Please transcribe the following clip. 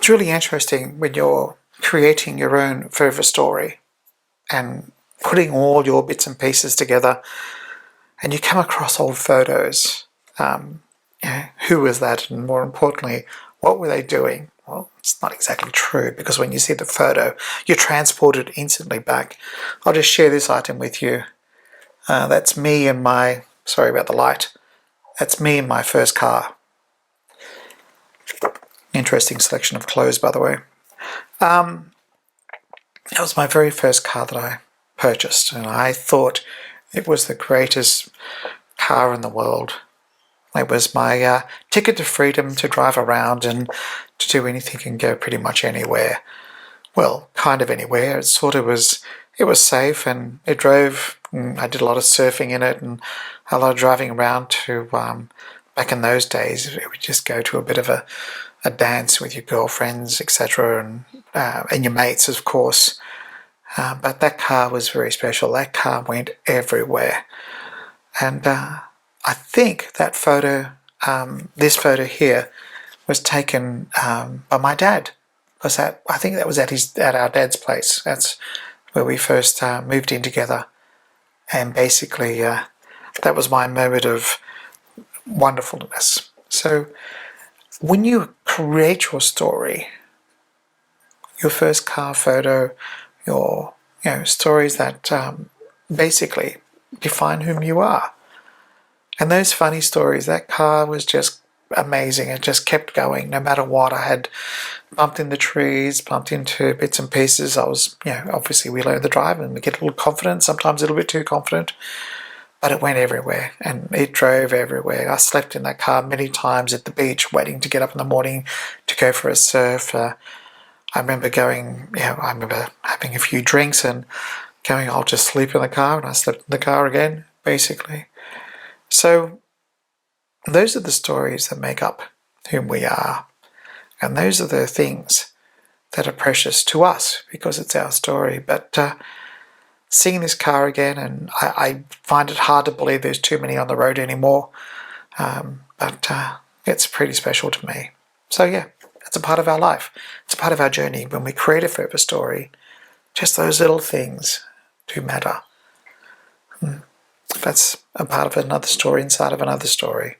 It's really interesting when you're creating your own forever story and putting all your bits and pieces together, and you come across old photos. Who was that, and more importantly, what were they doing? Well, it's not exactly true, because when you see the photo, you're transported instantly back. I'll just share this item with you. That's me and my, sorry about the light, that's me in my first car. Interesting selection of clothes, by the way. That was my very first car that I purchased, and I thought it was the greatest car in the world. It was my ticket to freedom to drive around and to do anything and go pretty much anywhere. Well, kind of anywhere. It was safe, and it drove. I did a lot of surfing in it and a lot of driving around to, back in those days, it would just go to a bit of a dance with your girlfriends, etc., and your mates, of course. But that car was very special. That car went everywhere. And I think that photo, this photo here, was taken by my dad. I think that was at our dad's place. That's where we first moved in together. And basically, that was my moment of wonderfulness. So when you create your story, your first car photo, your stories that basically define whom you are. And those funny stories, that car was just amazing. It just kept going no matter what. I had bumped in the trees, bumped into bits and pieces. I was, obviously we learn to drive and we get a little confident, sometimes a little bit too confident, but it went everywhere and it drove everywhere. I slept in that car many times at the beach waiting to get up in the morning to go for a surf. I remember I remember having a few drinks and going, I'll just sleep in the car, and I slept in the car again, basically. So those are the stories that make up whom we are. And those are the things that are precious to us because it's our story. But seeing this car again, and I find it hard to believe there's too many on the road anymore. But it's pretty special to me. So yeah, it's a part of our life. It's a part of our journey. When we create a forever story, just those little things do matter. That's a part of another story inside of another story.